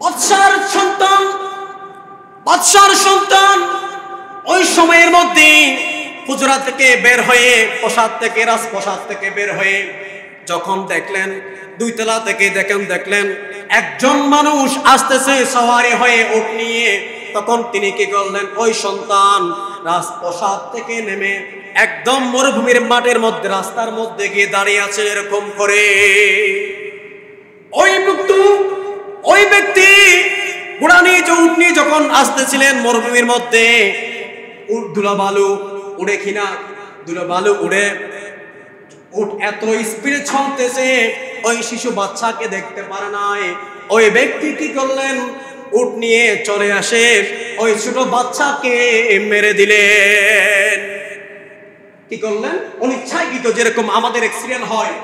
বাদশার সন্তান, বাদশার সন্তান ওই সময়ের মধ্যে হুজরা থেকে বের হয়ে, প্রাসাদ থেকে, রাজপ্রাসাদ থেকে বের হয়ে যখন দেখলেন, দুই তলা থেকে দেখলেন একজন মানুষ আসতেছে সওয়ারি হয়ে উট নিয়ে, তখন তিনি কি করলেন? ওই সন্তান রাজপ্রাসাদ থেকে নেমে একদম মরুভূমির মাঠের মধ্যে, রাস্তার মধ্যে গিয়ে দাঁড়িয়ে আছে এরকম করে। ওই ব্যক্তি ঘোড়া নিয়ে, উট নিয়ে যখন আসতেছিলেন মরুভূমির মধ্যে, উট ধুলাবালু উড়ে কিনা, ধুলাবালু উড়ে উট এত স্পিডে চলতেছে, ওই শিশু বাচ্চাকে দেখতে পারে নাই। ওই ব্যক্তি কি করলেন? উট নিয়ে চলে আসে, ওই ছোট বাচ্চাকে মেরে দিলেন। কি করলেন? অনিচ্ছাকৃত, যেরকম আমাদের অ্যাক্সিডেন্ট হয়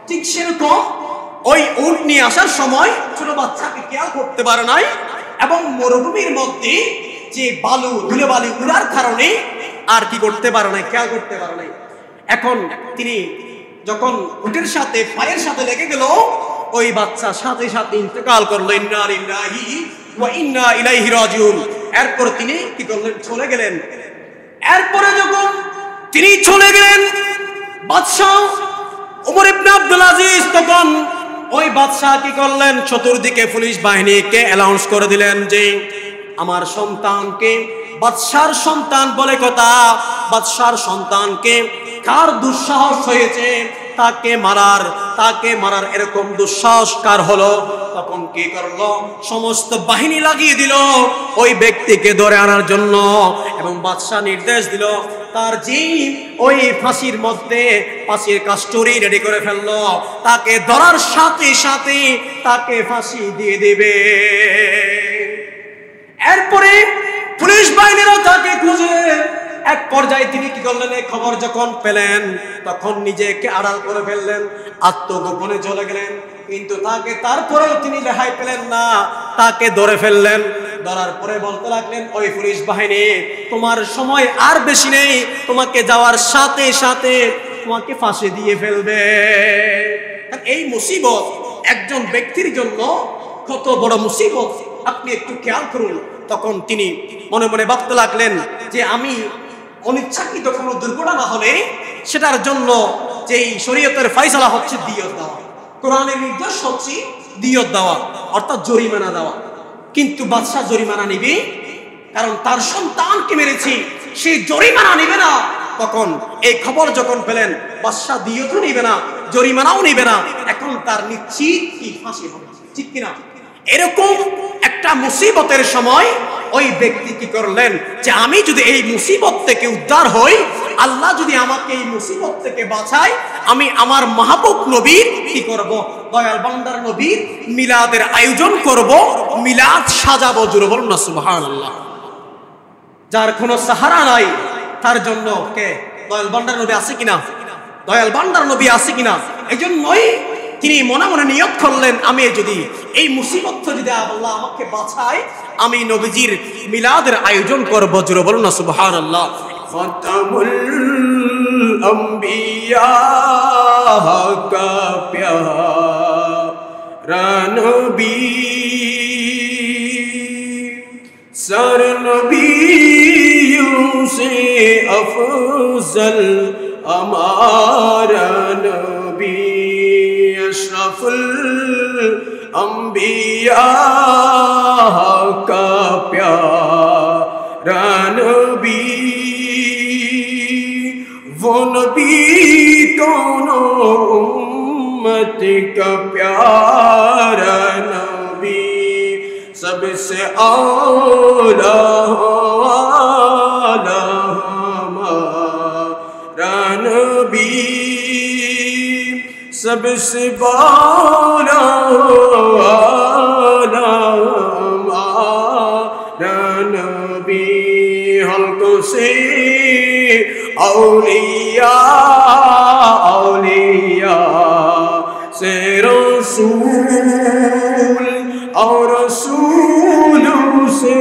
ঠিক সেরকম ওই উট নিয়ে আসার সময় ছোট বাচ্চাকে কেয়ার করতে পারে নাই, এবং মরুভূমির মধ্যে যে বালু, ধুলোবালি উড়ার কারণে আর কি করতে পারে নাই, কেয়ার করতে পারে নাই। এখন তিনি যখন উটের সাথে পায়ের সাথে লেগে গেল, ওই বাচ্চা সাথে সাথে ইন্তেকাল করলো। ইন্না লিল্লাহি ওয়া ইন্না ইলাইহি রাজিউন। এরপর তিনি কি করলেন? চলে গেলেন। এরপরে যখন তিনি চলে গেলেন, বাদশা ওমর ইবনে আব্দুল আজিজ তখন ওই বাদশা কি করলেন? চতুর্দিকে পুলিশ বাহিনীকে অ্যানাউন্স করে দিলেন যে আমার সন্তানকে, বাদশার সন্তান বলে কথা, বাদশার সন্তানকে কার দুঃসাহস হয়েছে তাকে মারার এরকম দুঃসাহস কার হলো? তখন কি করলো? সমস্ত বাহিনী লাগিয়ে দিল ওই ব্যক্তিকে ধরে আনার জন্য, এবং বাদশা নির্দেশ দিল তার যে ওই ফাঁসির মধ্যে ফাঁসির কাস্টরি রেডি করে ফেললো, তাকে ধরার সাথে সাথে তাকে ফাঁসি দিয়ে দেবে। এরপরে পুলিশ বাহিনীরা তাকে খুঁজে, এক পর্যায়ে তিনি কি করলেন? এই খবর যখন পেলেন তখন নিজেকে আড়াল করে ফেললেন, আত্মগোপনে চলে গেলেন। কিন্তু তাকে তারপরেও তিনি রেহাই পেলেন না, তাকে ধরে ফেললেন। ধরার পরে বলতে লাগলেন, ওই পুলিশ বাহিনী, তোমার সময় আর বেশি নেই, তোমাকে যাওয়ার সাথে সাথে তোমাকে ফাঁসি দিয়ে ফেলবে। এই মুসিবত একজন ব্যক্তির জন্য কত বড় মুসিবত, আপনি একটু খেয়াল করুন। তখন তিনি মনে মনে ভাবতে লাগলেন যে আমি অনিচ্ছাকৃত কোনো দুর্ঘটনা হলে সেটার জন্য যেই শরীয়তের ফয়সালা হচ্ছে দিয়ত দেওয়া, কোরআনের নির্দেশ হচ্ছে দিয়ত দেওয়া, অর্থাৎ জরিমানা দেওয়া। কিন্তু বাদশা জরিমানা নিবে, কারণ তার সন্তানকে মেরেছি, সে জরিমানা নিবে না। তখন এই খবর যখন পেলেন, বাদশা দিয়তও নিবে না, জরিমানাও নিবে না, এখন তার নিশ্চিত কি ফাঁসি হবে, ঠিক কিনা? এরকম একটা মুসিবতের সময় ওই ব্যক্তি কি করলেন? যে আমি যদি এই মুসিবত থেকে উদ্ধার হই, আল্লাহ যদি আমাকে এই মুসিবত থেকে বাঁচায়, আমি আমার মাহবুব নবীর কি করব? দয়াল বান্দার নবীর মিলাদের আয়োজন করব, মিলাদ সাজাবো। জোরে বলুন না সুবহানাল্লাহ। যার কোনো সাহারা নাই তার জন্য কে? দয়াল বান্দার নবী আছে কিনা? দয়াল বান্দার নবী আছে কিনা? এই জন্যই তিনি মনে মনে নিয়ত করলেন, আমি যদি এই মুসিবত যদি আল্লাহ আমাকে বাঁচায়, আমি নবীজির মিলাদের আয়োজন করব। জোরে বলুন না সুবহানাল্লাহ। খাতামুল আম্বিয়া কা প্যারা নবী, সর নবিयों से अफजल हमारा नबी, अशरफुल अंबिया का प्यारा नबी, वो नबी दोनों उम्मत का प्यारा नबी, सबसे औला हमारा नबी, सबसे बाला हमारा नबी, हल्कों से औलिया से रसूल, और रसूलों से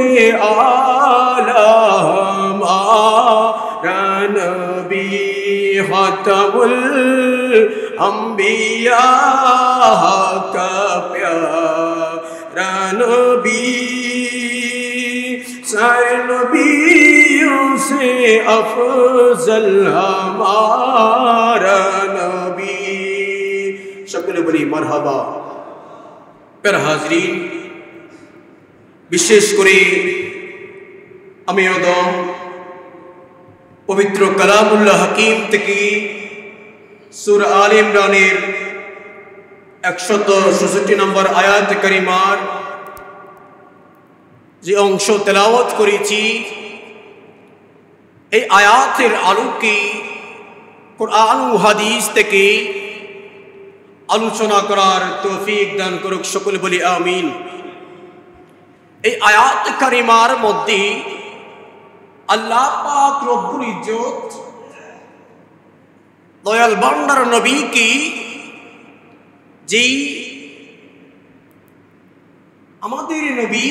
आला हमारा नबी, खातमुल अंबिया का प्यारा नबी सारे नबियों से अफजल हमारा नबी। সকলে বলি মারহাবা। पर हाजरीन, विशेष করে আমি আদম পবিত্র কালামুল্লাহ হাকিম থেকে সূরা আলে ইমরানের 166 নম্বর আয়াত কারিমার যে অংশ তেলাওয়াত করেছি, এই আয়াতের আলোকে কুরআন ও হাদিস থেকে আলোচনা করার তৌফিক দান করুক। সকলে বলি আমিন। এই আয়াত কারিমার মধ্যে আল্লাহ পাক রব্বুল ইজ্জত দয়াল বান্দার নবীকে যেই আমাদের নবী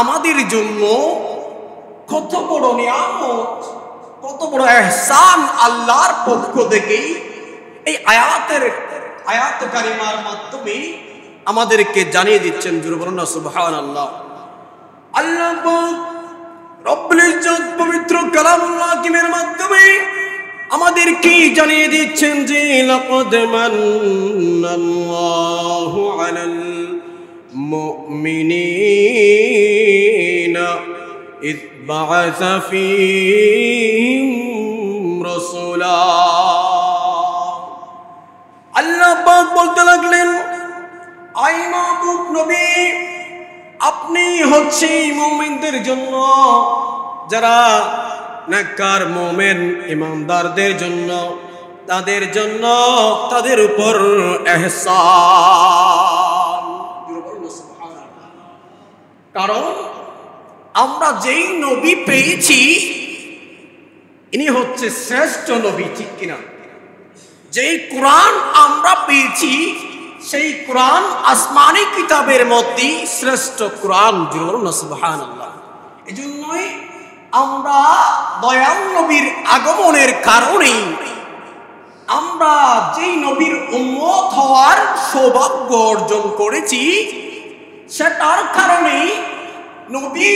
আমাদের জন্য কত বড় নিয়ামত, কত বড় ইহসান আল্লাহর পক্ষ থেকে এই আয়াত কারিমার মাধ্যমে আমাদেরকে জানিয়ে দিচ্ছেন। জোরে বলুন না সুবহানাল্লাহ। আল্লাহ পাক রব্বুল ইজ্জত পবিত্র কালামুল্লাহ হাকিমের মাধ্যমে আমাদেরকে জানিয়ে দিচ্ছেন যে লাকাদ মান্নাল্লাহু আলাল মুমিনিনা ইয বাআসা ফীহিম রাসূলা। আল্লাহ পাক বলতে লাগলেন, আই মাহবুব নবী, আপনি হচ্ছে মুমিনদের জন্য, যারা নেককার মুমিন ঈমানদারদের জন্য, তাদের উপর ইহসান। কারণ আমরা যেই নবী পেয়েছি ইনি হচ্ছে শ্রেষ্ঠ নবী, ঠিক কিনা? যেই কোরআন আমরা পেয়েছি সেই কোরআন আসমানি কিতাবের মধ্যে শ্রেষ্ঠ কোরআন। সুবহানাল্লাহ। এজন্যই আমরা দয়াল নবীর আগমনের কারণে আমরা যেই নবীর উম্মত হওয়ার সৌভাগ্য অর্জন করেছি, সেটার কারণে নবী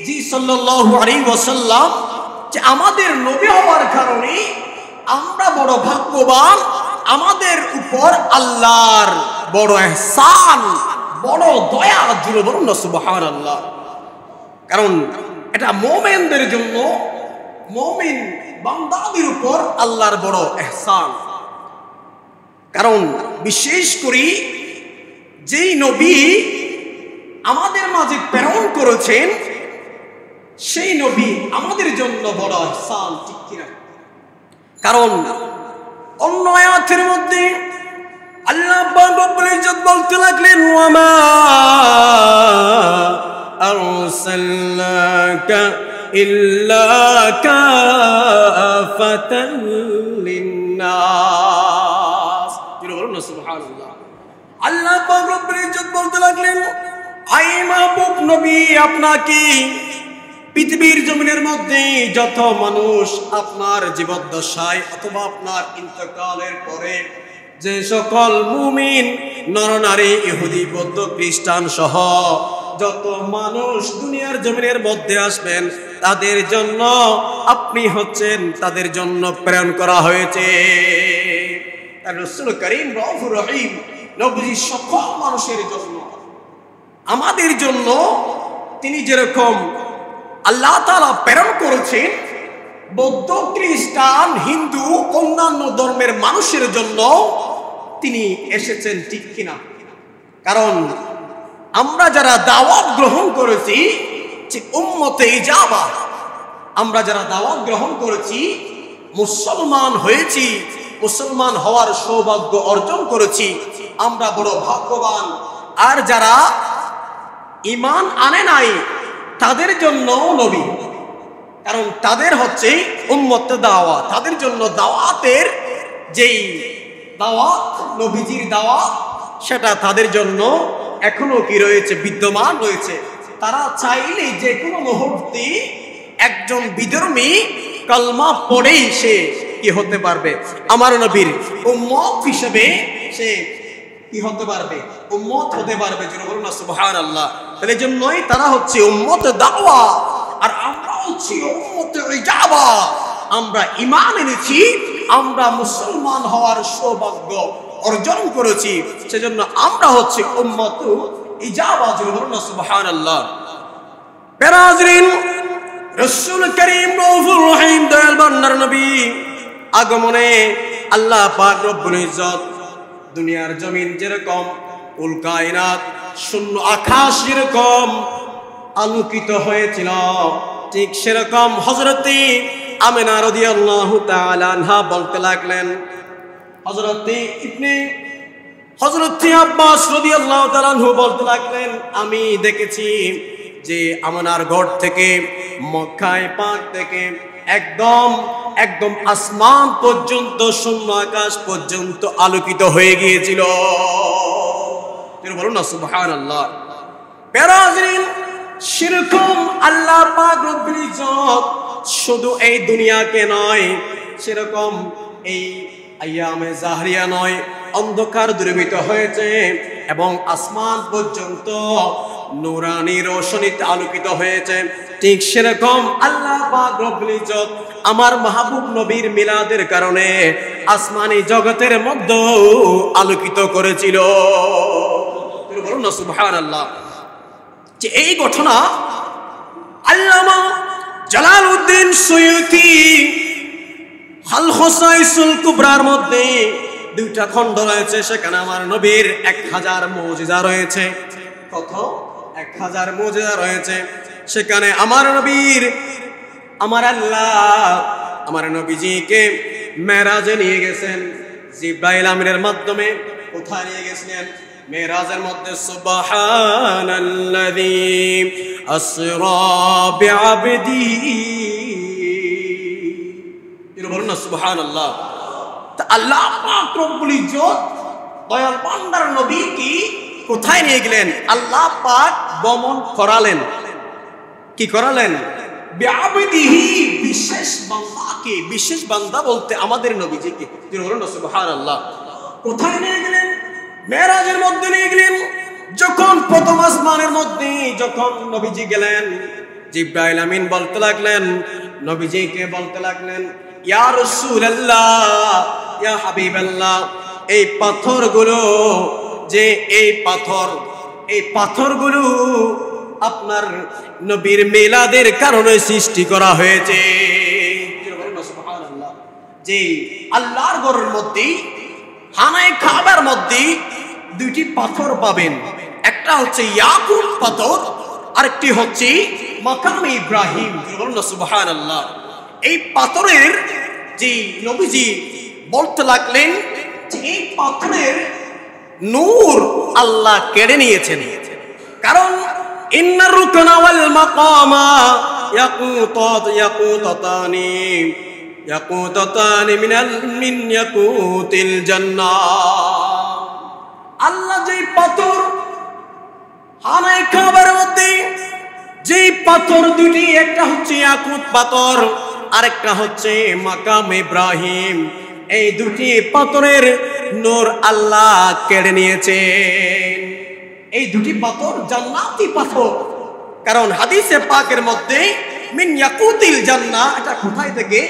জি সাল্লাল্লাহু আলাইহি ওয়াসাল্লাম যে আমাদের নবী হওয়ার কারণে আমরা বড় ভাগ্যবান। আমাদের উপর আল্লাহর বড় ইহসান, বড় দয়া। জুড়ে বলুন না সুবহানাল্লাহ। কারণ এটা মুমিনদের জন্য, মুমিন বান্দাদের উপর আল্লাহর বড় ইহসান। কারণ বিশেষ করে যেই নবী আমাদের মাঝে প্রেরণ করেছেন সেই নবী আমাদের জন্য বড় ইহসান, ঠিক কিনা? কারণ অন্য আয়াতের মধ্যে আল্লাহ পাক রব্বুল ইজ্জত বলতে লাগলেন, ওয়ামা আরসালনাকা ইল্লা কাফাতান লিন্নাস। বলুন না সুবহানাল্লাহ। আল্লাহ পাক রব্বুল ইজ্জত বলতে লাগলেন, আই মাহবুব নবী, আপনাকে পৃথিবীর জমিনের মধ্যে যত মানুষ আপনার জীবদ্দশায় অথবা আপনার ইন্তেকালের পরে যে সকল মুমিন নরনারী, ইহুদি, বৌদ্ধ, খ্রিস্টান সহ যত মানুষ দুনিয়ার জমিনের মধ্যে আসবেন, তাদের জন্য আপনি হচ্ছেন, তাদের জন্য প্রেরণ করা হয়েছে। রাসূল করিম রউফুর রহিম নবী সকল মানুষের জন্য, আমাদের জন্য তিনি যেরকম আল্লাহ তাআলা প্রেরণ করেছেন, বৌদ্ধ, খ্রিস্টান, হিন্দু, অন্যান্য ধর্মের মানুষের জন্য তিনি এসেছেন, ঠিক কিনা? কারণ আমরা যারা দাওয়াত গ্রহণ করেছি যে উম্মতে ইজাবা, আমরা যারা দাওয়াত গ্রহণ করেছি, মুসলমান হয়েছি, মুসলমান হওয়ার সৌভাগ্য অর্জন করেছি, আমরা বড় ভাগ্যবান। আর যারা ঈমান আনে নাই তাদের জন্য নবী, কারণ তাদের হচ্ছে উম্মতে দাওয়াত, তাদের জন্য দাওয়াতের যেই দাওয়াত, নবীজির দাওয়াত, সেটা তাদের জন্য এখনো কি রয়েছে, বিদ্যমান রয়েছে। তারা চাইলে যে কোনো মুহূর্তে একজন বিধর্মী কালমা পড়েই সে কি হতে পারবে, আমার নবীর উম্মত হিসেবে সে কি হতে পারবে? উম্মত হতে পারবে। যেন বলুন না সুবহানাল্লাহ। তাহলে এই জন্যই তারা হচ্ছে উম্মত দাওয়া, আর আমরা হচ্ছি উম্মত ইজাবা। আমরা ঈমান এনেছি, আমরা মুসলমান হওয়ার সৌভাগ্য অর্জন করেছি, সেজন্য আমরা হচ্ছে উম্মত ইজাবা। যেন বলুন না সুবহানাল্লাহ। পেরাজরিন, রাসূল করিম রউফুর রহিম দয়াল বান্দার নবী আগমনে আল্লাহ পাক রব্বুল ইজ্জত দুনিয়ার জমিন যেরকম কুল কায়নাত শূন্য আকাশ যেরকম আলোকিত হয়েছিল, ঠিক সেরকম হযরতে আমিনা রাদিয়াল্লাহু তাআলা আনহা বলতে লাগলেন, হযরতে আব্বাস রাদিয়াল্লাহু তাআলা আনহু বলতে লাগলেন, আমি দেখেছি যে আমিনার ঘর থেকে মক্কায় পাক থেকে একদম আসমান পর্যন্ত শূন্য আকাশ পর্যন্ত আলোকিত হয়ে গিয়েছিল। বলুন না সুবহানাল্লাহ। পেরাজরিন, সেরকম আল্লাহ পাক রব্বুল ইজ্জত শুধু এই দুনিয়াকে নয়, সেরকম এই আইয়ামে জাহরিয়া নয়, অন্ধকার দূরীভূত হয়েছে এবং আসমান পর্যন্ত নূরানি রোশনীতে আলোকিত হয়েছে। ঠিক সেরকম আল্লাহ পাক রব্বুল ইজ্জত আমার মাহবুব নবীর মিলাদের কারণে আসমানি জগতের মধ্যে আলোকিত করেছিল। বলুন না সুবহানাল্লাহ। যে এই ঘটনা আল্লামা জালালউদ্দিন সুয়ুতি আল খসাইসুল কুবরার মধ্যে দুইটা খণ্ড রয়েছে, সেখানে আমার নবীর 1000 মুজিজা রয়েছে। কত? 1000 মুজিজা রয়েছে। সেখানে আমার নবীর, আমার আল্লাহ আমার নবীজিকে মেরাজে নিয়ে গেছেন জিবরাইল আমিনের মাধ্যমে। কোথায় নিয়ে গেছিলেন? মেরাজের মধ্যে। সুবহানাল্লাযী আসরা বিআবদিহি, এটা বলুন না সুবহানাল্লাহ। তা আল্লাহ পাক রব্বুল ইজ্জত দয়াল বান্দার নবীকে কোথায় নিয়ে গেলেন? আল্লাহ পাক গমন করালেন। কি করালেন? বিআবদিহি, বিশেষ বান্দাকে। বিশেষ বান্দা বলতে আমাদের নবীজিকে। বলুন না সুবহানাল্লাহ। কোথায় নিয়ে গেলেন? মেরাজের মধ্যে নিয়ে গেলেন। যখন প্রথম আসমানের মধ্যে যখন নবীজি গেলেন, জিবরাইল আমিন বলতে লাগলেন, নবীজিকে বলতে লাগলেন, ইয়া রাসূলুল্লাহ, ইয়া হাবিবাল্লাহ, এই পাথরগুলো, যে এই পাথরগুলো আপনার নবীর মিলাদের কারণে সৃষ্টি করা হয়েছে। সুবহানাল্লাহ। যে আল্লাহর ঘরের মধ্যে খানায়ে কাবার মধ্যে দুইটি পাথর পাবেন, একটা হচ্ছে ইয়াকুত পাথর, আরেকটি হচ্ছে মাকামে ইব্রাহিম। সুবহানাল্লাহ। এই পাথরের যে নবীজি বলতে লাগলেন যে এই পাথরের নূর আল্লাহ কেড়ে নিয়েছেন, কারণ ইন্নার রুকনা ওয়াল মাকামা ইয়াকুতাতানি মিন ইয়াকুতিল জান্নাহ। আল্লাহ যেই পাথর খানায়ে কাবার মধ্যে, যেই পাথর দুটি, একটা হচ্ছে ইয়াকুত পাথর, আরেকটা হচ্ছে মাকাম ইব্রাহিম, এই দুটি পাথরের নূর আল্লাহ কেড়ে নিয়েছেন। এই দুটি পাথর জান্নাতি পাথর, কারণ হাদিসে পাকের মধ্যে মিন ইয়াকুতিল জান্নাহ, এটা কোথায় থেকে?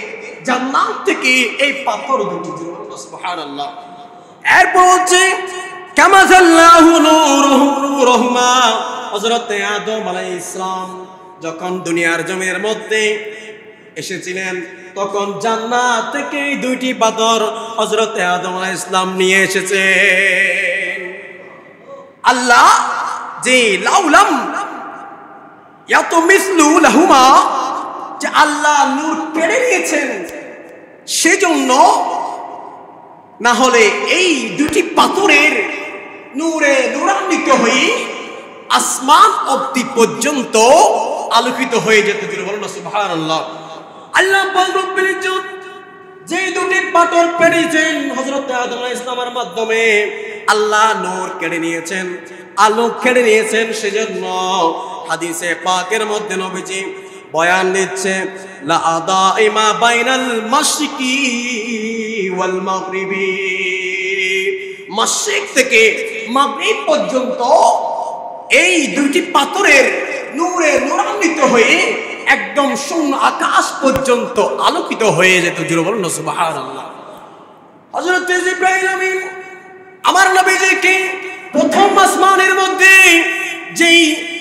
জান্নাত থেকে এই পাথর দুটি। সুবহানাল্লাহ। এরপর হচ্ছে কামাযাল্লাহু নূরুহুমা, হযরত আদম আলাইহিস সালাম যখন দুনিয়ার জমির মধ্যে এসেছিলেন, তখন জান্নাত থেকে এই দুইটি পাথর হযরত আদম আলাইহিস সালাম নিয়ে এসেছেন। আল্লাহ যে লাউলাম ইয়াতমিসলু লাহুমা, যে আল্লাহ নূর কেড়ে নিয়েছেন, সেজন্য না হলে এই দুটি পাথরের নূরে নূরান্বিত হয়ে আসমান অবধি পর্যন্ত আলোকিত হয়ে যেত। বলুন না সুবহানাল্লাহ। আল্লাহ পাক রব্বুল ইজ্জত যে দুটি পাথর পেড়েছেন হযরত আদম আলাইহিস সালামের মাধ্যমে, আল্লাহ নূর কেড়ে নিয়েছেন, আলো কেড়ে নিয়েছেন। সেজন্য হাদিসে পাকের মধ্যে নবীজি বয়ান দিচ্ছে, লা আদাইমা বাইনাল মাশরিকি ওয়াল মাগরিবি, মাশরিক থেকে মাগরিব পর্যন্ত এই দুইটি পাথরের নূরে নূরান্বিত হয়ে একদম শূন্য আকাশ পর্যন্ত আলোকিত হয়ে যেত। জোরে বলুন সুবহানাল্লাহ। হযরত জিবরাইল আমিন আমার নবীজিকে প্রথম আসমানের মধ্যে যেই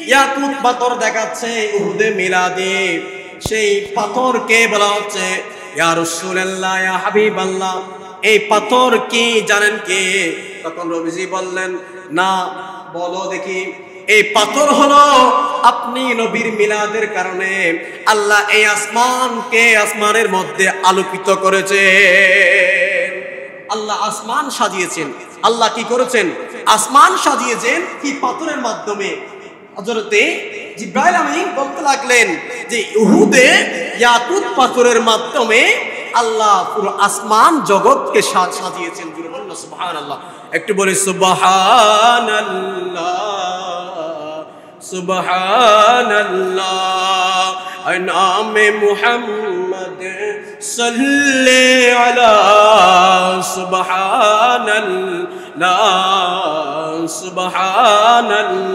ইয়াকুত পাথর দেখাচ্ছে উহুদে মিলাদে, সেই পাথরকে বলা হচ্ছে ইয়া রাসূলুল্লাহ, ইয়া হাবিবাল্লাহ, এই পাথর কি জানেন কি? তখন নবীজি বললেন, না, বলো দেখি। এই পাথর হলো আপনি নবীর মিলাদের কারণে আল্লাহ এই আসমানকে আসমানের মধ্যে আলোকিত করেছে। আল্লাহ আসমান সাজিয়েছেন। আল্লাহ কি করেছেন? আসমান সাজিয়েছেন কি পাথরের মাধ্যমে। হযরতে জিবরাইল আমিন বলতে লাগলেন যে উহুদে ইয়াকুত পাথরের মাধ্যমে আল্লাহ পুরো আসমান জগৎকে সাজিয়েছেন। সুবহানাল্লাহ। একটু বলি সুবহানাল্লাহ, সুবহানাল্লাহ। নামে মুহাম্মদ সাল্লি আলা সুবহানাল্লাহ, সুবহানাল্লাহ।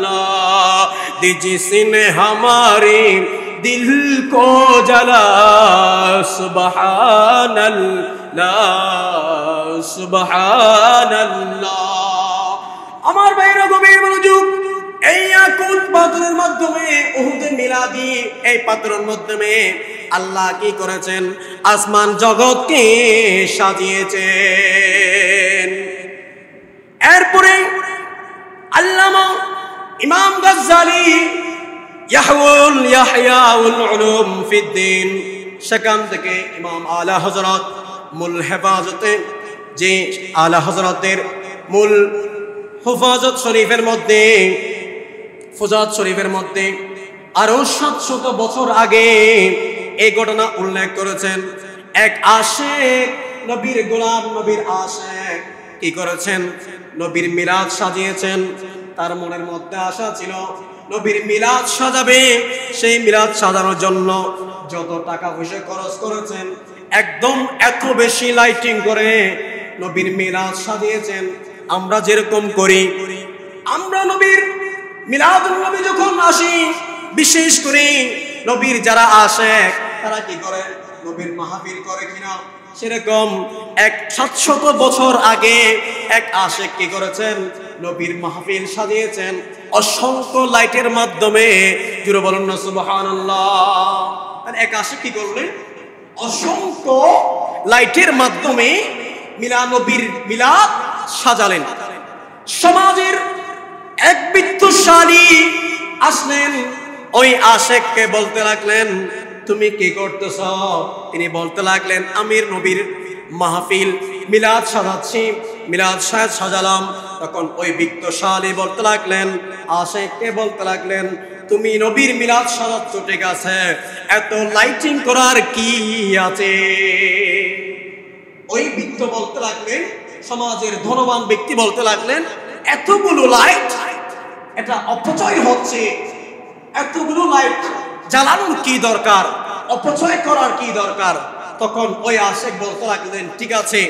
जिसने हमारे दिल को जला सुबहानल्लाह, सुबहानल्लाह। আমার ভাইরা গভীর মনোযোগ। এই ইয়াকুত পাথরের মাধ্যমে উহুদে মিলাদি এই পাথরের মাধ্যমে আল্লাহ কি করেছেন? আসমান জগৎকে সাজিয়েছেন। এরপরে আল্লামা ইমাম গাজ্জালি ইয়াহইয়াউল উলুম ফিদ্দিন, সেখান থেকে ইমাম আলা হযরত মূল হেফাজতে, যে আলা হযরতের মূল হেফাজত শরীফের মধ্যে, ফুজাত শরীফের মধ্যে আরো 700 বছর আগে এই ঘটনা উল্লেখ করেছেন। এক আশিক, নবীর গোলাম, নবীর আশিক কি করেছেন? নবীর মিলাদ সাজিয়েছেন। তার মনের মধ্যে আশা ছিল নবীর মিলাদ সাজাবে। সেই মিলাদ সাজানোর জন্য যত টাকা পয়সা খরচ করেছেন, একদম এত বেশি লাইটিং করে নবীর মিলাদ সাজিয়েছেন। আমরা যেরকম করি, আমরা নবীর মিলাদুন নবী যখন আসি, বিশেষ করে নবীর যারা আসে তারা কি করে? নবীর মাহফিল করে কিনা? সেরকম 700 বছর আগে এক আশিক কি করেছেন? নবীর মাহফিল সাজিয়েছেন অসংখ্য লাইটের মাধ্যমে। জোরে বলুন না সুবহানাল্লাহ। আর এক আশিক কি করলেন? অসংখ্য লাইটের মাধ্যমে নবীর মিলাদ সাজালেন। সমাজের এক বিত্তশালী আসলেন, ওই আশিককে বলতে লাগলেন, তুমি কি করতেছ? তিনি বলতে লাগলেন, আমির নবীর মাহফিল মিলাদ সাজাচ্ছি, মিলাদ সাজালাম। তখন ওই বিত্তশালী বলতে লাগলেন, আশিককে বলতে লাগলেন, তুমি নবীর মিলাদ সাজাচ্ছ ঠিক আছে, এত লাইটিং করার কি আছে? ওই বিত্ত বলতে লাগলেন, সমাজের ধনবান ব্যক্তি বলতে লাগলেন, এতগুলো লাইট, এটা অপচয় হচ্ছে, এতগুলো লাইট জ্বালানোর কি দরকার, অপচয় করার কি দরকার? তখন ওই আশিক বলতে লাগলেন, ঠিক আছে,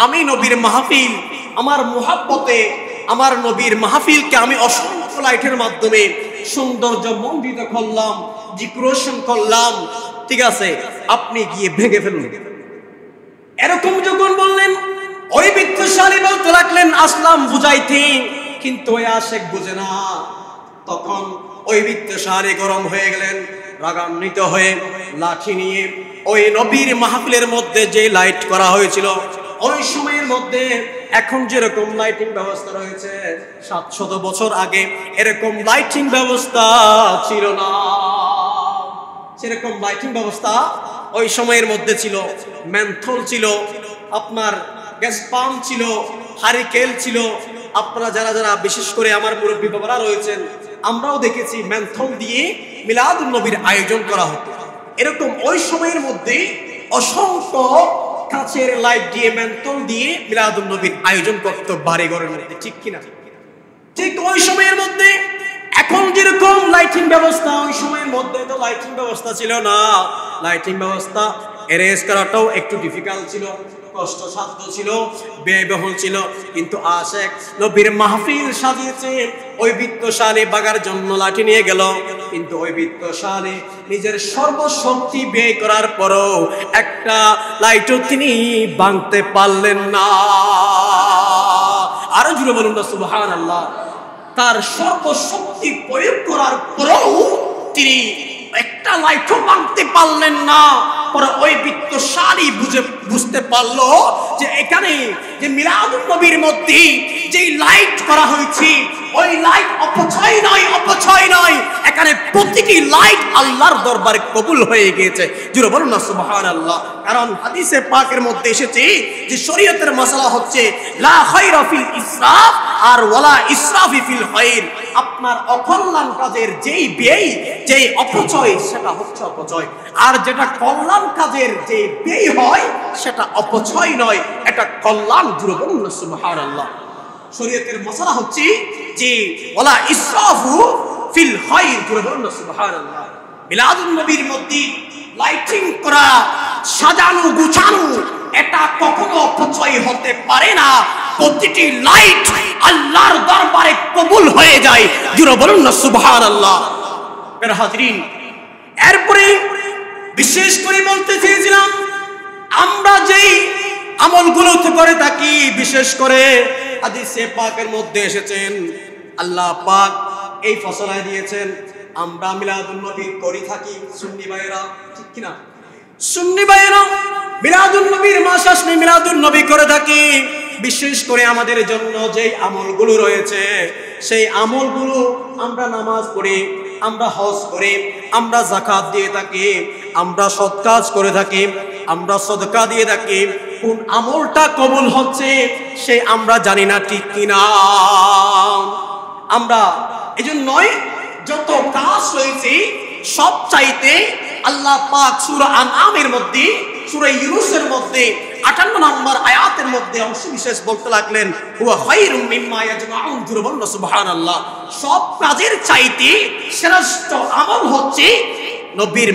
আমি নবীর মাহফিল, আমার মুহাব্বতে আমার নবীর মাহফিলকে আমি অসংখ্য লাইটের মাধ্যমে সৌন্দর্য মণ্ডিত করলাম, ডেকোরেশন করলাম, ঠিক আছে, আপনি গিয়ে ভেঙে ফেলুন। এরকম যখন বললেন, ওই বিত্তশালী বলতে লাগলেন, আসলাম বুঝাইতে, কিন্তু ওই আশিক বুঝে না। তখন ওই বিত্তশালী গরম হয়ে গেলেন, রাগান্বিত হয়ে লাঠি নিয়ে ওই নবীর মাহফিলের মধ্যে যে লাইট করা হয়েছিল, ওই সময়ের মধ্যে এখন যেরকম লাইটিং ব্যবস্থা রয়েছে, 700 বছর আগে এরকম লাইটিং ব্যবস্থা ছিল না। সেরকম লাইটিং ব্যবস্থা ওই সময়ের মধ্যে ছিল। মেন্থল ছিল, আপনার গ্যাস পাম্প ছিল, হারিকেল ছিল। আপনারা যারা যারা বিশেষ করে আমার মুরব্বী বাবারা রয়েছেন, আমরাও দেখেছি মেন্থল দিয়ে মিলাদুন নবীর আয়োজন করা হতো। এরকম ওই সময়ের মধ্যে অসংখ্য কাচের লাইট দিয়ে, মেন্থল দিয়ে মিলাদুন নবীর আয়োজন করতো বাড়ি ঘরের মধ্যে, ঠিক কিনা? ঠিক ওই সময়ের মধ্যে এখন যেরকম লাইটিং ব্যবস্থা, ওই সময়ের মধ্যে তো লাইটিং ব্যবস্থা ছিল না। লাইটিং ব্যবস্থা অ্যারেঞ্জ করাটাও একটু ডিফিকাল্ট ছিল। কষ্টসাধ্য ছিল, ব্যয়বহুল ছিল, কিন্তু আশিক নবীর মাহফিল সাজিয়েছে। ওই বিত্তশালী বাগার জন্য লাঠি নিয়ে গেল, কিন্তু ওই বিত্তশালী নিজের সর্বশক্তি ব্যয় করার পরও একটা লাইটও তিনি ভাঙতে পারলেন না। আরো জুড়ে বলুন না সুবহানাল্লাহ। তার সর্বশক্তি প্রয়োগ করার পরেও তিনি একটা লাইটও ভাঙতে পারলেন না। পরে ওই বিত্তশালী বুঝতে পারলো যে এখানে যে মিলাদুন নবীর মধ্যে যে লাইট করা হয়েছে, ওই লাইট অপচয় নয়, এখানে প্রতিটি লাইট আল্লাহর দরবারে কবুল হয়ে গিয়েছে। জুড়ে বলুন না সুবহানাল্লাহ। কারণ হাদিসে পাকের মধ্যে এসেছে যে শরীয়তের মাসালা হচ্ছে লা খায়রা ফিল ইসরাফ আর ওয়ালা ইসরাফি ফিল খায়র। আপনার অকল্যাণ কাজের যেই ব্যয়, যেই অপচয়, সেটা হচ্ছে অপচয়। আর যেটা কল্যাণ কাজের যে ব্যয় হয় সেটা অপচয় নয়, এটা কল্যাণ। জুড়ে বলুন না সুবহানাল্লাহ। শরীয়তের মাসালা হচ্ছে যে ওয়ালা ইসরাফু ফিল খায়র। জুড়ে বলুন না সুবহানাল্লাহ। মিলাদুন নবীর মধ্যে লাইটিং করা, সাজানো গুছানো, এটা কখনো অপচয় হতে পারে না। প্রতিটি লাইট আল্লাহর দরবারে কবুল হয়ে যায়। জুড়ে বলুন না সুবহানাল্লাহ। মেরে হাজরিন, এরপরে বিশেষ করে বলতে চেয়েছিলাম, আমরা যেই আমলগুলো করে থাকি, বিশেষ করে হাদিসে পাকের মধ্যে এসেছেন, আল্লাহ পাক এই ফসলায় দিয়েছেন, আমরা মিলাদুন নবী করে থাকি। সুন্নি ভাইয়েরা, ঠিক কিনা? সুন্নি ভাইয়েরা মিলাদুন নবীর মাস আসলে মিলাদুন নবী করে থাকি। বিশেষ করে আমাদের জন্য যেই আমলগুলো রয়েছে, সেই আমলগুলো আমরা নামাজ পড়ি, আমরা হজ করি, আমরা যাকাত দিয়ে থাকি, আমরা সৎ কাজ করে থাকি, আমরা সদকা দিয়ে থাকি। কোন আমলটা কবুল হচ্ছে সেই আমরা জানি না, ঠিক কিনা? আমরা এজন্যই যত কাজ রয়েছে সব চাইতে আল্লাহ পাক সূরা আনআমের মধ্যে, সূরা ইউনূসের মধ্যে 58 নম্বর আয়াতের মধ্যে অংশ বিশেষ বলতে লাগলেন, হুয়া খায়রুম মিম্মা ইয়াজমাউন। জুড়ে বলুন সুবহানাল্লাহ। সব কাজের চাইতে শ্রেষ্ঠ আমল হচ্ছে নবীর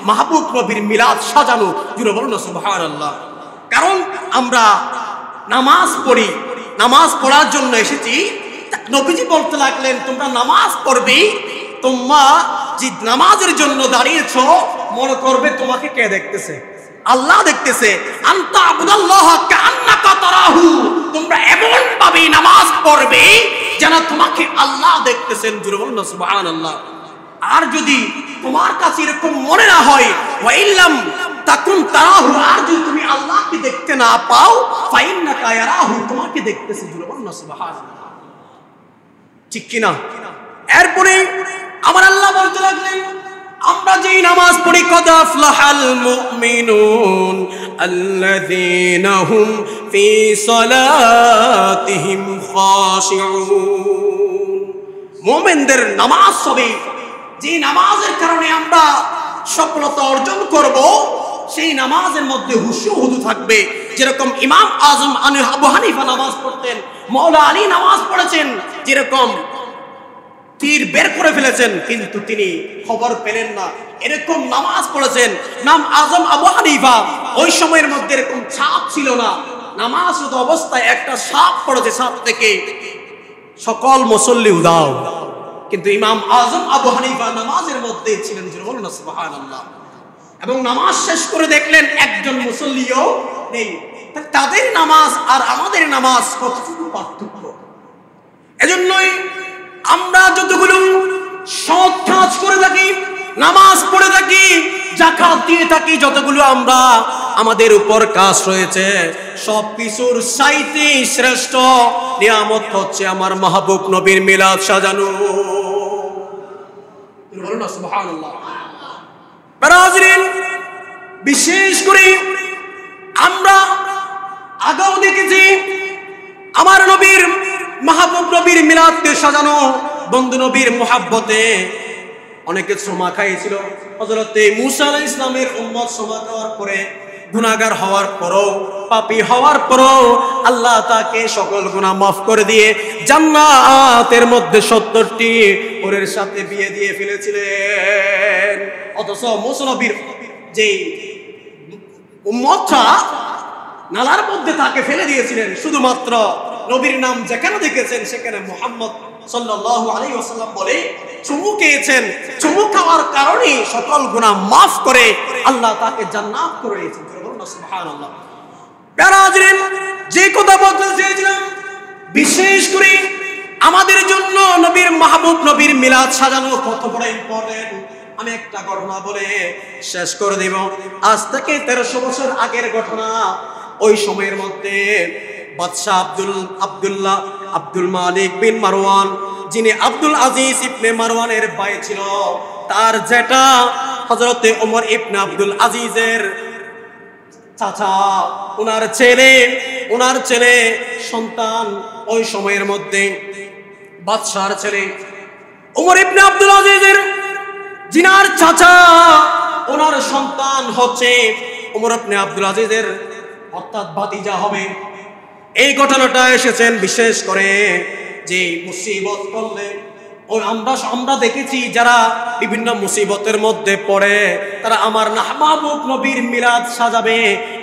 মাহবুব নবীর মিলাদ সাজানো। জুড়ে বলুন সুবহানাল্লাহ। কারণ আমরা নামাজ পড়ি, নামাজ পড়ার জন্য এসেছি। নবীজি বলতে লাগলেন, তোমরা নামাজ পড়বে, তোমরা যে নামাজের জন্য দাঁড়িয়েছ, মনে করবে তোমাকে কে দেখতেছে? আল্লাহ দেখতেছে। আনতা আবুদাল্লাহ কান্নাকা তারাহু। তোমরা এমন ভাবে নামাজ পড়বে যেন তোমাকে আল্লাহ দেখতেছেন। জুড়ে বলুন সুবহানাল্লাহ। আর যদি তোমার কাছে এরকম মনে না হয়, ওয়াইল্লাম তাকুন তারাহু, আর যদি তুমি আল্লাহকে দেখতে না পাও, ফাইন্নাকা ইয়ারাহু, তোমাকে দেখতেছে। জুড়ে বলুন সুবহানাল্লাহ, ঠিক কিনা? এরপরে আমার আল্লাহ বলতে লাগলেন, আমরা যেই নামাজ পড়ি, কদ আফলাহাল মুমিনুন আল্লাযীনা হুম ফি সালাতিহিম খাশিউন। মুমিনদের নামাজ হবে, যে নামাজের কারণে আমরা সফলতা অর্জন করব, সেই নামাজের মধ্যে হুশু থাকবে। যেরকম ইমাম আজম আবু হানিফা নামাজ পড়তেন, মাওলা আলী নামাজ পড়েছেন, যেরকম তীর বের করে ফেলেছেন কিন্তু তিনি খবর পেলেন না, এরকম নামাজ পড়েছেন নাম আজম আবু হানিফা। ওই সময়ের মধ্যে এরকম ছাপ ছিল না, নামাজ অবস্থায় একটা সাপ পড়েছে, সাপ থেকে সকল মুসল্লি উদাও, কিন্তু ইমাম আজম আবু হানিফা নামাজের মধ্যে ছিলেন। বলুন সুবহানাল্লাহ। এবং নামাজ শেষ করে দেখলেন একজন মুসল্লিও নেই। তাদের নামাজ আর আমাদের নামাজ কতটুকু পার্থক্য! এজন্যই আমরা যতগুলো সৎ কাজ করে থাকি, নামাজ পড়ে থাকি, যাকাত দিয়ে থাকি, যতগুলো আমরা আমাদের উপর কাজ রয়েছে, সব কিছুর চাইতে শ্রেষ্ঠ নিয়ামত হচ্ছে আমার মাহবুব নবীর মিলাদ সাজানো। বলুন না সুবহানাল্লাহ। বারাজিন, বিশেষ করে আমরা আগেও দেখেছি আমার নবীর মাহবুব নবীর মিলাদকে সাজানো, বন্ধু নবীর মুহাব্বতে অনেকে শ্রমা খাইছিল। হযরত মুসা আলাইহিস সালামের উম্মত শ্রমা খাওয়ার পরে, গুনাহগার হওয়ার পরও, পাপী হওয়ার পরও আল্লাহ তাকে সকল গুনাহ মাফ করে দিয়ে জান্নাতের মধ্যে 70টি ওরের সাথে বিয়ে দিয়ে ফেলেছিলেন। অথচ মুসা নবীর যে উম্মতটা নালার মধ্যে তাকে ফেলে দিয়েছিলেন। শুধুমাত্র নবীর নাম যেখানে দেখেছেন সেখানে মুহাম্মদ সাল্লাল্লাহু আলাইহি ওয়াসাল্লাম বলে চুমু খেয়েছেন। চুমু খাওয়ার কারণে সকল গুনাহ মাফ করে আল্লাহ তাকে জান্নাত করে দিয়েছেন। সুবহানাল্লাহ। প্যারাজরিন, যে কথা বলতে চেয়েছিলাম, বিশেষ করে আমাদের জন্য নবীর মাহবুব নবীর মিলাদ সাজানো কত বড় ইম্পর্টেন্ট, আমি একটা ঘটনা বলে শেষ করে দেব। আজ থেকে 1300 বছর আগের ঘটনা। ওই সময়ের মধ্যে বাদশাহ আব্দুল মালিক বিন মারওয়ান, যিনি আব্দুল আজিজ ইবনে মারওয়ানের ভাই ছিল, তার যেটা হযরতে ওমর ইবনে আব্দুল আজিজের চাচা, ওনার ছেলে সন্তান, ওই সময়ের মধ্যে বাদশার ছেলে ওমর ইবনে আব্দুল আজিজের জিনার চাচা, ওনার সন্তান হচ্ছে ওমর ইবনে আব্দুল আজিজের অর্থাৎ ভাতিজা হবে। এই ঘটনাটা এসেছেন বিশেষ করে যে মুসিবত করলে আমরা দেখেছি যারা বিভিন্ন মুসিবতের মধ্যে পড়ে তারা আমার মাহবুব নবীর মিলাদ সাজাবে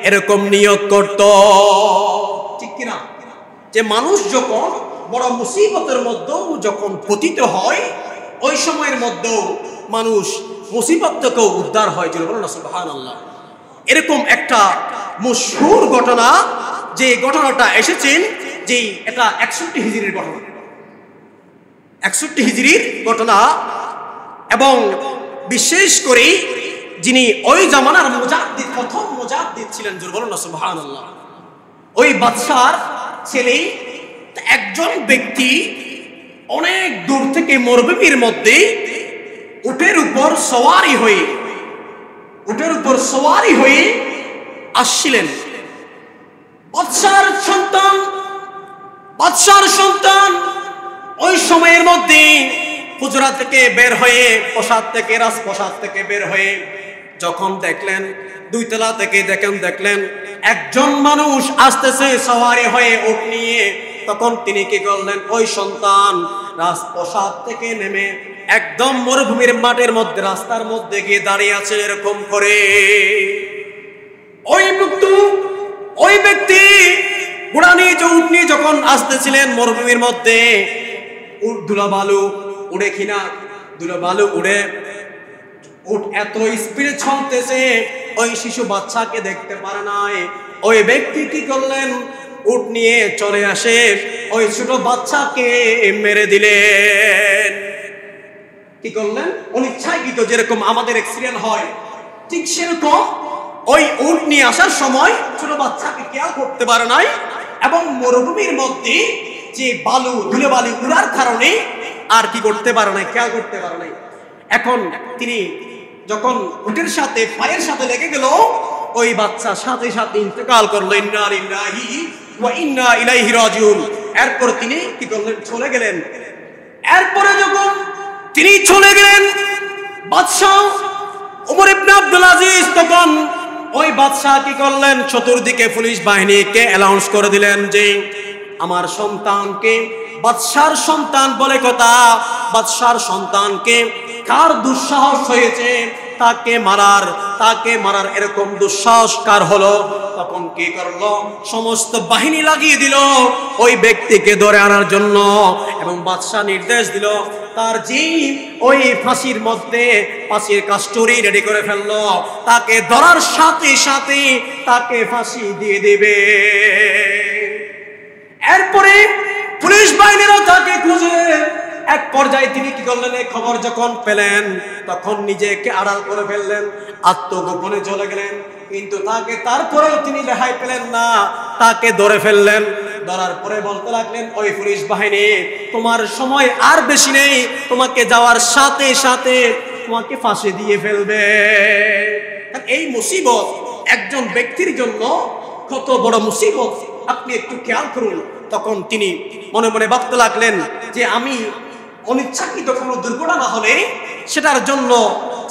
এরকম নিয়ত করত, ঠিক কিনা? যে মানুষ যখন বড় মুসিবতের মধ্যেও যখন পতিত হয়, ওই সময়ের মধ্যেও মানুষ মুসিবত থেকেও উদ্ধার হয়। সুবহানাল্লাহ। এরকম একটা মশহুর ঘটনা, যে ঘটনাটা এসেছেন, যে এটা 61 হিজরির ঘটনা, 61 হিজরির ঘটনা। এবং বিশেষ করে যিনি ওই জামানার মুজাদ্দিদ, প্রথম মুজাদ্দিদ ছিলেন, সুবহানাল্লাহ, ওই বাদশার ছেলে একজন ব্যক্তি অনেক দূর থেকে মরুভূমির মধ্যে উটের উপর সওয়ারি হয়ে আসছিলেন। বাদশার সন্তান ওই সময়ের মধ্যে হুজরা থেকে বের হয়ে, রাজপ্রাসাদ থেকে বের হয়ে যখন দেখলেন, 2 তলা থেকে দেখলেন একজন মানুষ আসতেছে সওয়ারি হয়ে উট নিয়ে, তখন তিনি কি করলেন, ওই সন্তান রাজপ্রাসাদ থেকে নেমে একদম মরুভূমির মাঠের মধ্যে রাস্তার মধ্যে গিয়ে দাঁড়িয়ে আছে এরকম করে। ওই ব্যক্তি ঘোড়া নিয়ে উট নিয়ে যখন আসতেছিলেন মরুভূমির মধ্যে, ধুলাবালু উড়ে উট এত স্পিডে চলতেছে, ওই শিশু বাচ্চাকে দেখতে পারে নাই। ওই ব্যক্তি কি করলেন, উট নিয়ে চলে আসে ওই ছোট বাচ্চাকে মেরে দিলেন। কি করলেন? অনিচ্ছাকৃত, যেরকম আমাদের অ্যাক্সিডেন্ট হয় ঠিক সেরকম ওই উট নিয়ে আসার সময় ছোট বাচ্চাকে খেয়াল করতে পারে নাই, এবং মরুভূমির মধ্যে যে ধুলোবালি উড়ার কারণে আর কি করতে পারে নাই, খেয়াল করতে পারে নাই। এখন তিনি যখন উটের সাথে পায়ের সাথে লেগে গেল, ওই বাচ্চা সাথে সাথে ইন্তেকাল করলো। ইন্না লিল্লাহি ওয়া ইন্না ইলাইহি রাজিউন। এরপর তিনি কি করলেন, চলে গেলেন। এরপরে যখন তিনি চলে গেলেন, বাদশা ওমর ইবনে আব্দুল আজিজ তখন ওই বাদশা কি করলেন, চতুর্দিকে পুলিশ বাহিনীকে অ্যানাউন্স করে দিলেন যে আমার সন্তানকে, বাদশার সন্তান বলে কথা, বাদশার সন্তানকে কার দুঃসাহস হয়েছে তাকে মারার এরকম দুঃসাহস কার হলো? তখন কি করলো, সমস্ত বাহিনী লাগিয়ে দিল ওই ব্যক্তিকে ধরে আনার জন্য, এবং বাদশা নির্দেশ দিল তার জিন ওই ফাঁসির মধ্যে ফাঁসির কাস্টরি রেডি করে ফেললো, তাকে ধরার সাথে সাথে তাকে ফাঁসি দিয়ে দেবে। এরপরে পুলিশ বাহিনীরা তাকে খুঁজে এক পর্যায়ে তিনি কি করলেন, এই খবর যখন পেলেন তখন নিজেকে আড়াল করে ফেললেন, আত্মগোপনে চলে গেলেন। কিন্তু তারপরেও তিনি রেহাই পেলেন না, তাকে ধরে ফেললেন। ধরার পরে বলতে লাগলেন, ওই পুলিশ বাহিনী তোমার সময় আর বেশি নেই, তোমাকে যাওয়ার সাথে সাথে তোমাকে ফাঁসি দিয়ে ফেলবে। এই মুসিবত একজন ব্যক্তির জন্য কত বড় মুসিবত, আপনি একটু খেয়াল করুন। তখন তিনি মনে মনে ভাবতে লাগলেন যে আমি অনিচ্ছাকৃত কোনো দুর্ঘটনা হলে সেটার জন্য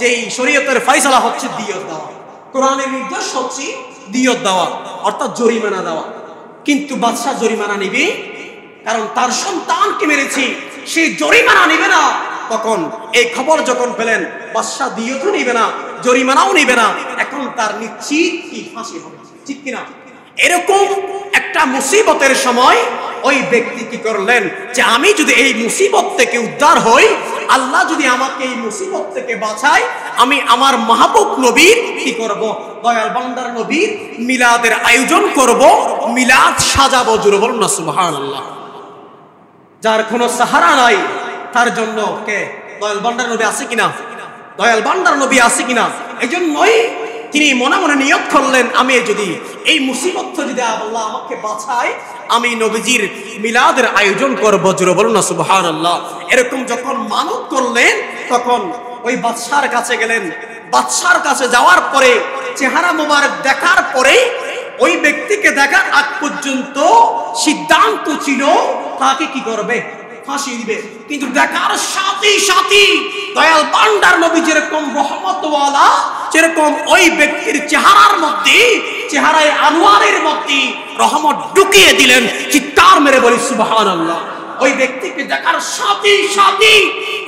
যেই শরীয়তের ফয়সালা হচ্ছে দিয়ত দেওয়া, কোরআনের নির্দেশ হচ্ছে দিয়ত দেওয়া, অর্থাৎ জরিমানা দেওয়া। কিন্তু বাদশা জরিমানা নিবে, কারণ তার সন্তানকে মেরেছি, সে জরিমানা নিবে না। তখন এই খবর যখন পেলেন, বাদশা দিয়তও নিবে না, জরিমানাও নিবে না, এখন তার নিশ্চিত কি ফাঁসি হবে, ঠিক কিনা? এরকম একটা মুসিবতের সময় ওই ব্যক্তি কি করলেন যে আমি যদি এই মুসিবত থেকে উদ্ধার হই, আল্লাহ যদি আমাকে এই মুসিবত থেকে বাঁচায়, আমি আমার মাহবুব নবীর কি করব, দয়াল বান্দার নবীর মিলাদের আয়োজন করব, মিলাদ সাজাবো। জোরে বলুন না সুবহানাল্লাহ। যার কোনো সাহারা নাই তার জন্য কে? দয়াল বান্দার নবী আছে কিনা? দয়াল বান্দার নবী আছে কিনা? এই জন্যই তিনি মনে মনে নিয়ত করলেন, আমি যদি এই মুসিবত যদি আল্লাহ আমাকে বাঁচায়, আমি নবীজির মিলাদের আয়োজন করব। জোরে বলুন না সুবহানাল্লাহ। এরকম যখন মানত করলেন তখন ওই বাদশার কাছে গেলেন। বাদশার কাছে যাওয়ার পরে চেহারা মোবারক দেখার পরে ওই ব্যক্তিকে দেখার আগ পর্যন্ত সিদ্ধান্ত ছিল তাকে কি করবে, ফাঁসি দিবে। কিন্তু দেখার সাথে সাথে দয়াল বান্দার নবী যেরকম রহমতওয়ালা, যেরকম ওই ব্যক্তির চেহারার মধ্যে, চেহারায় আনোয়ারের মধ্যে রহমত ঢুকিয়ে দিলেন। চিৎকার মেরে বলি সুবহানাল্লাহ। ওই ব্যক্তিকে দেখার সাথে সাথে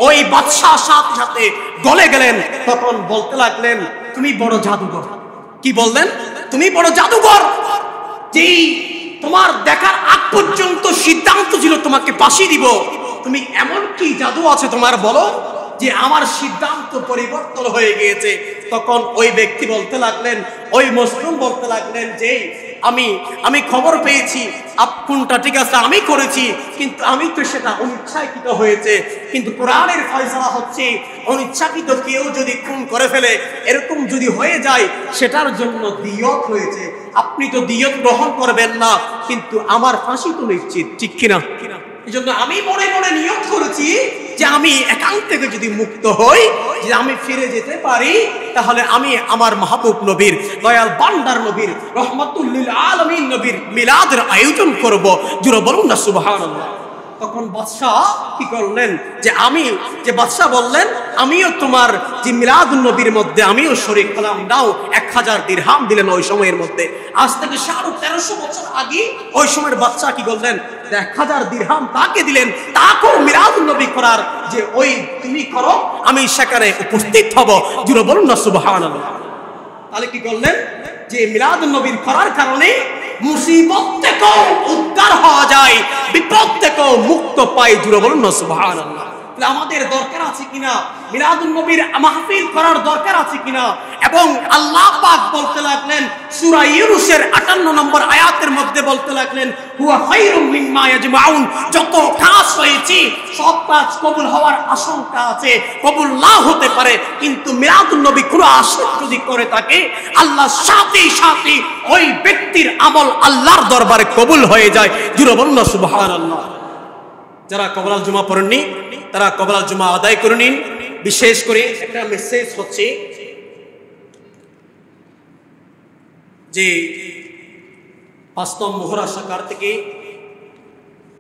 ওই বাদশাহ সাথে সাথে গলে গেলেন। তখন বলতে লাগলেন, তুমি বড় জাদুকর। কি বললেন? তুমি বড় জাদুকর। যেই তোমার দেখার আগ পর্যন্ত সিদ্ধান্ত ছিল তোমাকে ফাঁসি দিব, তুমি এমন কি জাদু আছে তোমার, বলো যে আমার সিদ্ধান্ত পরিবর্তন হয়ে গিয়েছে। তখন ওই ব্যক্তি বলতে লাগলেন, ওই মজলুম বলতে লাগলেন যে আমি খবর পেয়েছি কোনটা ঠিক আছে আমি করেছি, কিন্তু আমি তো সেটা অনিচ্ছাকৃত হয়েছে। কিন্তু কোরআনের ফয়সালা হচ্ছে অনিচ্ছাকৃত কেউ যদি খুন করে ফেলে, এরকম যদি হয়ে যায়, সেটার জন্য দিয়ত হয়েছে। আপনি তো দিয়ত গ্রহণ করবেন না, কিন্তু আমার ফাঁসি তো নিশ্চিত, ঠিক কিনা? এই জন্য আমি মনে মনে নিয়ত করেছি যে আমি এখান থেকে যদি মুক্ত হই, যে আমি ফিরে যেতে পারি, তাহলে আমি আমার মাহবুব নবীর, দয়াল বান্দার নবীর, রহমাতুল লিল আলামিন নবীর মিলাদের আয়োজন করব। জোরে বলুন না সুবহানাল্লাহ। তখন বাদশাহ কি করলেন যে বাদশাহ বললেন, আমিও তোমার যে মিলাদুন নবীর মধ্যে আমিও শরীক হলাম, নাও 1000 দিরহাম দিলেন। ওই সময়ের মধ্যে আজ থেকে 1350 বছর আগে ওই সময়ের বাদশাহ কি করলেন, 1000 দিরহাম তাকে দিলেন, তাকেও মিলাদুন নবী করার যে ওই তুমি করো, আমি সেখানে উপস্থিত হব। জোরে বলুন না সুবহানাল্লাহ। তাহলে কি করলেন, যে মিলাদুন নবীর করার কারণে মুসিবত থেকেও উদ্ধার হওয়া যায়, বিপদ থেকেও মুক্ত পাই। জোরে বলুন না সুবহানাল্লাহ। আমাদের দরকার আছে কিনা মিলাদুন নবীর মাহফিল করার দরকার আছে কিনা? এবং আল্লাহ পাক বলতে লাগলেন সূরা ইউনূসের 58 নম্বর আয়াতের মধ্যে বলতে লাগলেন, হুয়া খায়রুম মিম্মা ইয়াজমাউন। যত কাজ হয়েছে সব কাজ কবুল হওয়ার আশঙ্কা আছে, কবুল না হতে পারে, কিন্তু মিলাদুন নবী কোনো আশা যদি করে থাকে, আল্লাহর সাথে সাথে ওই ব্যক্তির আমল আল্লাহর দরবারে কবুল হয়ে যায়। জোরে বলুন না সুবহানাল্লাহ। যারা কবলাল জুমা পড়েননি তারা কবলাল জুমা আদায় করে নিন। বিশেষ করে একটা মেসেজ হচ্ছে যে 5 নম্বর মোহরা শাকার থেকে